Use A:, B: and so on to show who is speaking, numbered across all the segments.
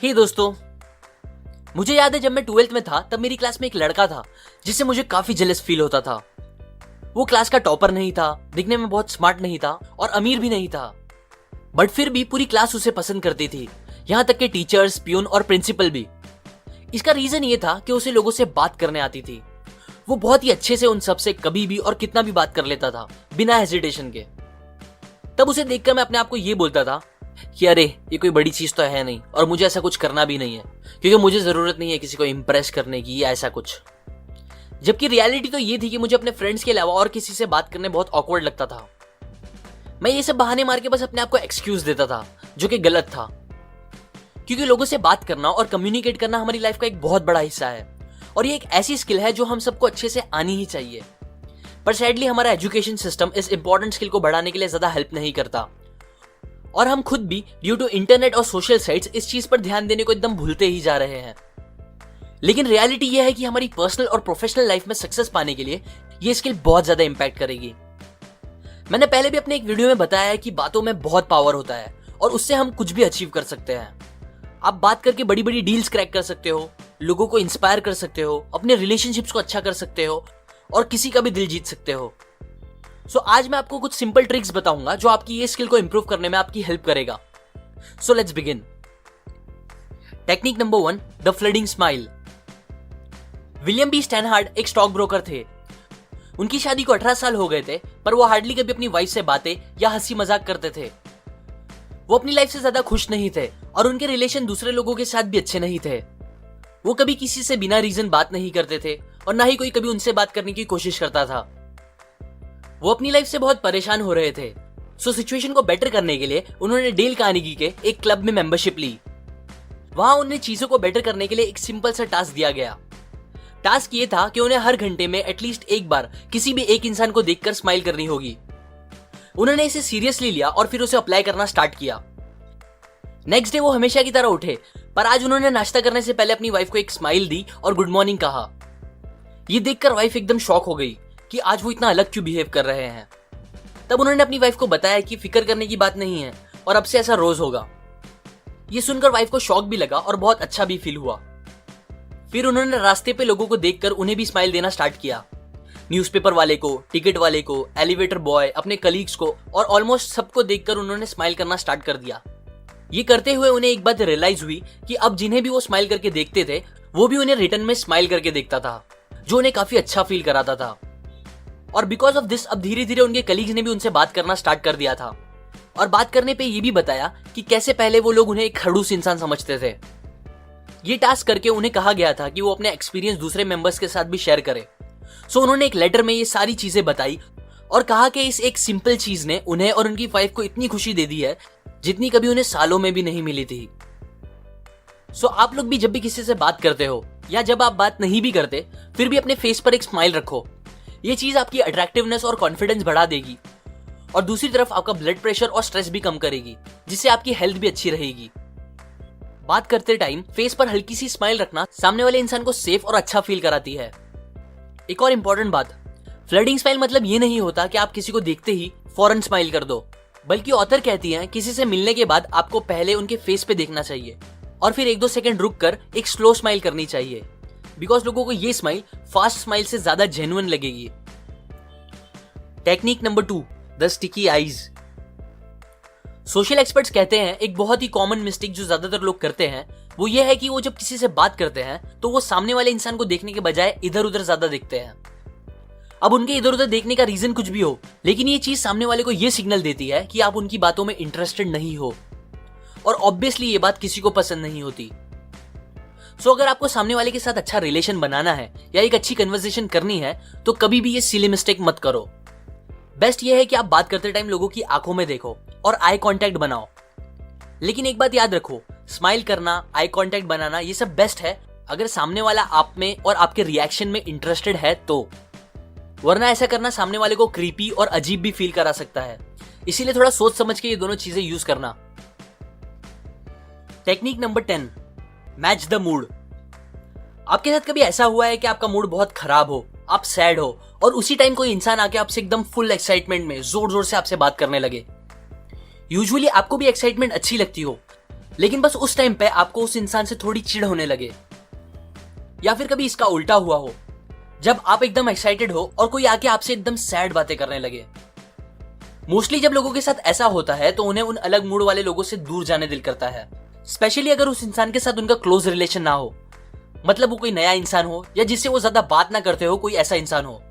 A: हे दोस्तों, मुझे याद है जब मैं 12th में था तब मेरी क्लास में एक लड़का था जिससे मुझे काफी जेलस फील होता था। वो क्लास का टॉपर नहीं था, दिखने में बहुत स्मार्ट नहीं था और अमीर भी नहीं था, बट फिर भी पूरी क्लास उसे पसंद करती थी, यहाँ तक कि टीचर्स, प्यून और प्रिंसिपल भी। इसका रीजन ये था कि उसे लोगों से बात करने आती थी। वो बहुत ही अच्छे से उन सबसे कभी भी और कितना भी बात कर लेता था बिना हेजिटेशन के। तब उसे देखकर मैं अपने आप को ये बोलता था कि अरे ये कोई बड़ी चीज तो है नहीं और मुझे ऐसा कुछ करना भी नहीं है, क्योंकि मुझे जरूरत नहीं है किसी को इम्प्रेस करने की या ऐसा कुछ। जबकि रियलिटी तो ये थी कि मुझे अपने फ्रेंड्स के अलावा और किसी से बात करने बहुत ऑकवर्ड लगता था। मैं ये सब बहाने मार के बस अपने आप को एक्सक्यूज देता था, जो कि गलत था, क्योंकि लोगों से बात करना और कम्युनिकेट करना हमारी लाइफ का एक बहुत बड़ा हिस्सा है और ये एक ऐसी स्किल है जो हम सबको अच्छे से आनी ही चाहिए। पर सैडली हमारा एजुकेशन सिस्टम इस इंपॉर्टेंट स्किल को बढ़ाने के लिए ज्यादा हेल्प नहीं करता और हम खुद भी ड्यू टू इंटरनेट और सोशल साइट्स इस चीज पर ध्यान देने को एकदम भूलते ही जा रहे हैं। लेकिन रियलिटी यह है कि हमारी पर्सनल और प्रोफेशनल लाइफ में सक्सेस पाने के लिए ये स्किल बहुत ज्यादा इंपैक्ट करेगी। मैंने पहले भी अपने एक वीडियो में बताया है कि बातों में बहुत पावर होता है और उससे हम कुछ भी अचीव कर सकते हैं। आप बात करके बड़ी बड़ी डील्स क्रैक कर सकते हो, लोगों को इंस्पायर कर सकते हो, अपने रिलेशनशिप्स को अच्छा कर सकते हो और किसी का भी दिल जीत सकते हो। सो आज मैं आपको कुछ सिंपल ट्रिक्स बताऊंगा जो आपकी ये स्किल को इंप्रूव करने में आपकी हेल्प करेगा। So let's begin. Technique number 1, the flooding smile. William B Steinhardt एक स्टॉक ब्रोकर थे। उनकी शादी को 18 साल हो गए थे, पर वो हार्डली कभी अपनी वाइफ से बातें या हंसी मजाक करते थे। वो अपनी लाइफ से ज्यादा खुश नहीं थे और उनके रिलेशन दूसरे लोगों के साथ भी अच्छे नहीं थे। वो कभी किसी से बिना रीजन बात नहीं करते थे और ना ही कोई कभी उनसे बात करने की कोशिश करता था। वो अपनी लाइफ से बहुत परेशान हो रहे थे। सो सिचुएशन को बेटर करने के लिए उन्होंने डेल कार्नेगी के एक क्लब में मेंबरशिप ली। वहां उन्हें चीजों को बेटर करने के लिए एक सिंपल सा टास्क दिया गया। टास्क ये था कि उन्हें हर घंटे में एटलीस्ट एक बार किसी भी एक इंसान को देखकर स्माइल करनी होगी। उन्होंने इसे सीरियसली लिया और फिर उसे अप्लाई करना स्टार्ट किया। नेक्स्ट डे वो हमेशा की तरह उठे, पर आज उन्होंने नाश्ता करने से पहले अपनी वाइफ को एक स्माइल दी और गुड मॉर्निंग कहा। ये देखकर वाइफ एकदम शॉक हो गई कि आज वो इतना अलग क्यों बिहेव कर रहे हैं। तब उन्होंने अपनी वाइफ को बताया कि फिक्र करने की बात नहीं है और अब से ऐसा रोज होगा। ये सुनकर वाइफ को शॉक भी लगा और बहुत अच्छा भी फील हुआ। फिर उन्होंने रास्ते पे लोगों को देखकर उन्हें भी स्माइल देना स्टार्ट किया। न्यूज़पेपर वाले को, टिकट वाले को, एलिवेटर बॉय, अपने कलीग्स को और ऑलमोस्ट सबको देखकर उन्होंने स्माइल करना स्टार्ट कर दिया। ये करते हुए उन्हें एक बात रियलाइज हुई कि अब जिन्हें भी वो स्माइल करके देखते थे वो भी उन्हें रिटर्न में स्माइल करके देखता था, जो उन्हें काफी अच्छा फील कराता था। और बिकॉज ऑफ दिस अब धीरे धीरे उनके कलीग्स ने भी उनसे बात करना स्टार्ट कर दिया था और बात करने पे ये भी बताया कि कैसे पहले वो लोग उन्हें एक खड़ूस इंसान समझते थे। ये टास्क करके उन्हें कहा गया था कि वो अपने एक्सपीरियंस दूसरे मेंबर्स के साथ भी शेयर करे। सो उन्होंने एक लेटर में ये सारी चीजें बताई और कहा कि इस एक सिंपल चीज ने उन्हें और उनकी वाइफ को इतनी खुशी दे दी है जितनी कभी उन्हें सालों में भी नहीं मिली थी। सो आप लोग भी जब भी किसी से बात करते हो या जब आप बात नहीं भी करते फिर भी अपने फेस पर एक स्माइल रखो। ये चीज आपकी अट्रैक्टिवनेस और कॉन्फिडेंस बढ़ा देगी और दूसरी तरफ आपका ब्लड प्रेशर और स्ट्रेस भी कम करेगी, जिससे आपकी हेल्थ भी अच्छी रहेगी। बात करते टाइम फेस पर हल्की सी स्माइल रखना सामने वाले इंसान को सेफ और अच्छा फील कराती है। एक और इंपॉर्टेंट बात, फ्लडिंग स्माइल मतलब ये नहीं होता कि आप किसी को देखते ही फौरन स्माइल कर दो, बल्कि ऑथर कहती हैं किसी से मिलने के बाद आपको पहले उनके फेस पे देखना चाहिए और फिर 1-2 सेकंड रुक कर एक स्लो स्माइल करनी चाहिए, बिकॉज लोगों को ये स्माइल फास्ट स्माइल से ज्यादा जेन्युइन लगेगी। Technique number 2, the sticky eyes. Social experts कहते हैं एक बहुत ही कॉमन मिस्टेक जो ज्यादातर लोग करते हैं वो ये है कि वो जब किसी से बात करते हैं तो वो सामने वाले इंसान को देखने के बजाय इधर उधर ज्यादा देखते हैं। अब उनके इधर उधर देखने का रीजन कुछ भी हो, लेकिन ये चीज सामने वाले को ये सिग्नल देती है कि आप उनकी बातों में इंटरेस्टेड नहीं हो और ऑब्वियसली ये बात किसी को पसंद नहीं होती। सो अगर आपको सामने वाले के साथ अच्छा रिलेशन बनाना है या एक अच्छी कन्वर्सेशन करनी है तो कभी भी ये सिली मिस्टेक मत करो। बेस्ट ये है कि आप बात करते टाइम लोगों की आंखों में देखो और आई कांटेक्ट बनाओ। लेकिन एक बात याद रखो, स्माइल करना, आई कांटेक्ट बनाना ये सब बेस्ट है अगर सामने वाला आप में और आपके रिएक्शन में इंटरेस्टेड है तो, वरना ऐसा करना सामने वाले को क्रीपी और अजीब भी फील करा सकता है। इसीलिए थोड़ा सोच समझ के ये दोनों चीजें यूज करना। Technique number 10, match the mood. आपके साथ कभी ऐसा हुआ है कि आपका मूड बहुत खराब हो, आप सैड हो और उसी टाइम कोई इंसान आके आपसे एकदम फुल एक्साइटमेंट में जोर जोर से आपसे बात करने लगे। यूजुअली आपको भी एक्साइटमेंट अच्छी लगती हो, लेकिन बस उस टाइम पे आपको उस इंसान से थोड़ी चिढ़ होने लगे। या फिर कभी इसका उल्टा हुआ हो, जब आप एकदम एक्साइटेड हो और कोई आके आपसे एकदम सैड बातें करने लगे। मोस्टली जब लोगों के साथ ऐसा होता है तो उन्हें उन अलग मूड वाले लोगों से दूर जाने दिल करता है, स्पेशली अगर उस इंसान के साथ उनका क्लोज रिलेशन ना हो, मतलब वो कोई नया इंसान हो या जिससे वो ज्यादा बात ना करते हो, कोई ऐसा इंसान हो।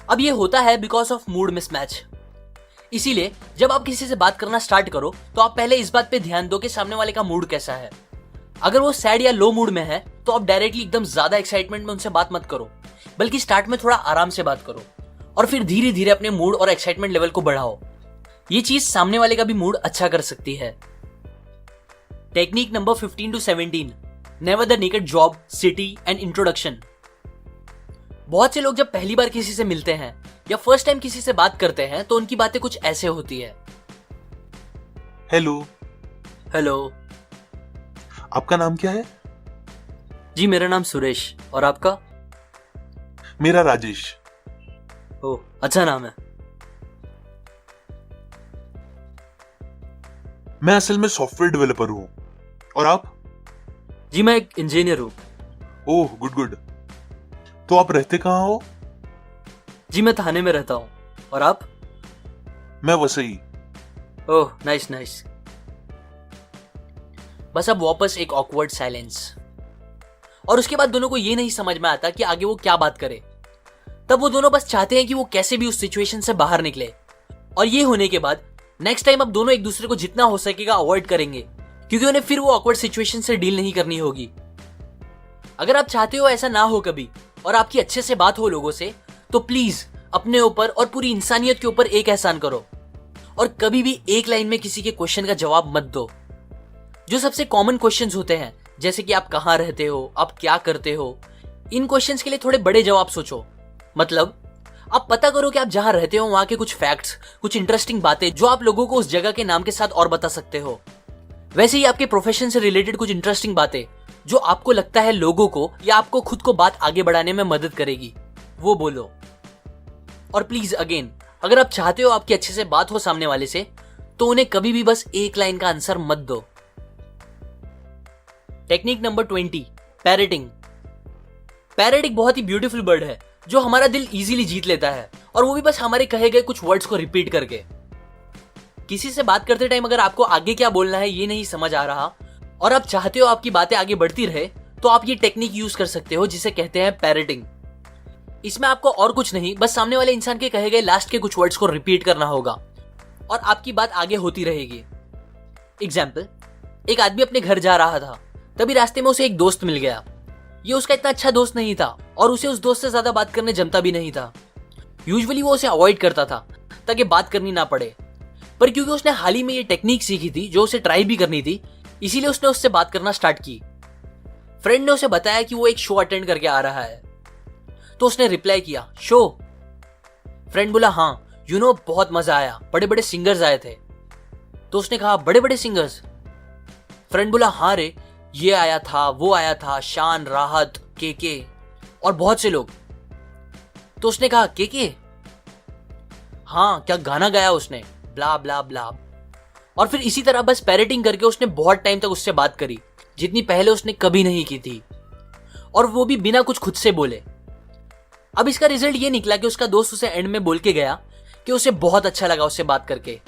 A: अब ये होता है बिकॉज ऑफ मूड मिसमैच। इसीलिए जब आप किसी से बात करना स्टार्ट करो तो आप पहले इस बात पे ध्यान दो कि सामने वाले का मूड कैसा है। अगर वो सैड या लो मूड में है तो आप डायरेक्टली एकदम ज्यादा एक्साइटमेंट में उनसे बात मत करो, बल्कि स्टार्ट में थोड़ा आराम से बात करो और फिर धीरे धीरे अपने मूड और एक्साइटमेंट लेवल को बढ़ाओ। ये चीज सामने वाले का भी मूड अच्छा कर सकती है। Technique number 15 to 17, never the naked job, city and introduction. बहुत से लोग जब पहली बार किसी से मिलते हैं या फर्स्ट टाइम किसी से बात करते हैं तो उनकी बातें कुछ ऐसे होती है।
B: हेलो।
A: हेलो।
B: आपका नाम क्या है?
A: जी मेरा नाम सुरेश, और आपका?
B: मेरा राजेश।
A: ओह, अच्छा नाम है।
B: मैं असल में सॉफ्टवेयर डेवलपर हूँ। और आप?
A: जी मैं एक इंजीनियर हूँ।
B: ओह, गुड गुड। तो आप रहते कहाँ हो?
A: जी मैं थाने में रहता हूँ। और आप?
B: मैं वसई।
A: ओह, नाइस नाइस। बस अब वापस एक ऑकवर्ड साइलेंस, और उसके बाद दोनों को ये नहीं समझ में आता कि आगे वो क्या बात करे। तब वो दोनों बस चाहते हैं कि वो कैसे भी उस सिचुएशन से बाहर निकले। और ये होने के बाद नेक्स्ट टाइम अब दोनों एक दूसरे को जितना हो सकेगा अवॉइड करेंगे, क्योंकि उन्हें फिर वो ऑकवर्ड सिचुएशन से डील नहीं करनी होगी। अगर आप चाहते हो ऐसा ना हो कभी और आपकी अच्छे से बात हो लोगों से, तो प्लीज अपने ऊपर और पूरी इंसानियत के ऊपर एक एहसान करो और कभी भी एक लाइन में किसी के क्वेश्चन का जवाब मत दो। जो सबसे कॉमन क्वेश्चंस होते हैं, जैसे कि आप कहाँ रहते हो, आप क्या करते हो, इन क्वेश्चंस के लिए थोड़े बड़े जवाब सोचो। मतलब आप पता करो कि आप जहां रहते हो वहां के कुछ फैक्ट्स, कुछ इंटरेस्टिंग बातें जो आप लोगों को उस जगह के नाम के साथ और बता सकते हो। वैसे ही आपके प्रोफेशन से रिलेटेड कुछ इंटरेस्टिंग बातें जो आपको लगता है लोगों को या आपको खुद को बात आगे बढ़ाने में मदद करेगी, वो बोलो। और प्लीज अगेन, अगर आप चाहते हो आपकी अच्छे से बात हो सामने वाले से, तो उन्हें कभी भी बस एक लाइन का आंसर मत दो। Technique number 20, parroting. पैरेट एक बहुत ही ब्यूटीफुल बर्ड है जो हमारा दिल इजीली जीत लेता है, और वो भी बस हमारे कहे गए कुछ वर्ड्स को रिपीट करके। किसी से बात करते टाइम अगर आपको आगे क्या बोलना है ये नहीं समझ आ रहा और आप चाहते हो आपकी बातें आगे बढ़ती रहे, तो आप ये टेक्निक यूज कर सकते हो जिसे कहते हैं पैरेटिंग। इसमें आपको और कुछ नहीं, बस सामने वाले इंसान के कहे गए लास्ट के कुछ वर्ड्स को रिपीट करना होगा और आपकी बात आगे होती रहेगी। एग्जाम्पल, एक आदमी अपने घर जा रहा था, तभी रास्ते में उसे एक दोस्त मिल गया। ये उसका इतना अच्छा दोस्त नहीं था और उसे उस दोस्त से ज्यादा बात करने जमता भी नहीं था। यूजुअली वो उसे अवॉइड करता था ताकि बात करनी ना पड़े, पर क्योंकि उसने हाल ही में ये टेक्निक सीखी थी जो उसे ट्राई भी करनी थी, इसीलिए उसने उससे बात करना स्टार्ट की। फ्रेंड ने उसे बताया कि वो एक शो अटेंड करके आ रहा है, तो उसने रिप्लाई किया, शो? फ्रेंड बोला, हाँ, बहुत मजा आया, बड़े बड़े सिंगर्स आए थे। तो उसने कहा, बड़े बड़े सिंगर्स? फ्रेंड बोला, हाँ रे, ये आया था, वो आया था, शान, राहत, के और बहुत से लोग। तो उसने कहा, के? हाँ, क्या गाना गाया उसने, ब्ला ब्ला ब्ला। और फिर इसी तरह बस पैरेटिंग करके उसने बहुत टाइम तक उससे बात करी, जितनी पहले उसने कभी नहीं की थी, और वो भी बिना कुछ खुद से बोले। अब इसका रिजल्ट ये निकला कि उसका दोस्त उसे एंड में बोल के गया कि उसे बहुत अच्छा लगा उससे बात करके।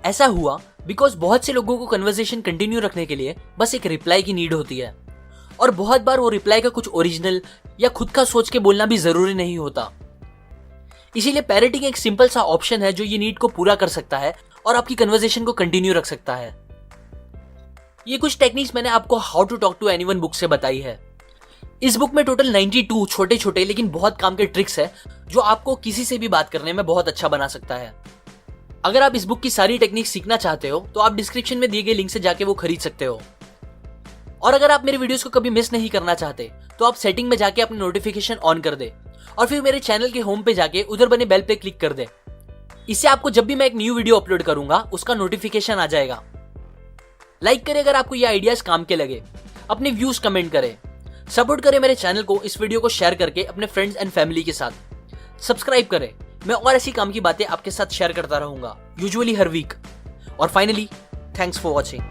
A: ऐसा हुआ बिकॉज बहुत से लोगों को कन्वर्सेशन कंटिन्यू रखने के लिए बस एक रिप्लाई की नीड होती है, और बहुत बार वो रिप्लाई का कुछ ओरिजिनल या खुद का सोच के बोलना भी जरूरी नहीं होता। इसीलिए पैरेटिंग एक सिंपल सा ऑप्शन है जो ये नीड को पूरा कर सकता है और आपकी कन्वर्सेशन को कंटिन्यू रख सकता है। ये कुछ टेक्निक्स मैंने आपको how to talk to anyone book से बताई है। इस बुक में टोटल 92 छोटे छोटे लेकिन बहुत काम के ट्रिक्स है जो आपको किसी से भी बात करने में बहुत अच्छा बना सकता है। अगर आप इस बुक की सारी टेक्निक सीखना चाहते हो तो आप डिस्क्रिप्शन में दिए गए लिंक से जाके वो खरीद सकते हो। और अगर आप मेरे वीडियोस को कभी मिस नहीं करना चाहते तो आप सेटिंग में जाके अपनी नोटिफिकेशन ऑन कर दे और फिर मेरे चैनल के होम पे जाके उधर बने बेल पे क्लिक कर दे। इससे आपको जब भी मैं एक न्यू वीडियो अपलोड करूंगा उसका नोटिफिकेशन आ जाएगा। लाइक करें अगर आपको ये आइडियाज काम के लगे, अपने व्यूज कमेंट करें, सपोर्ट करें मेरे चैनल को इस वीडियो को शेयर करके अपने फ्रेंड्स एंड फैमिली के साथ, सब्सक्राइब करें। मैं और ऐसी काम की बातें आपके साथ शेयर करता रहूंगा, यूजुअली हर वीक। और फाइनली, थैंक्स फॉर वॉचिंग।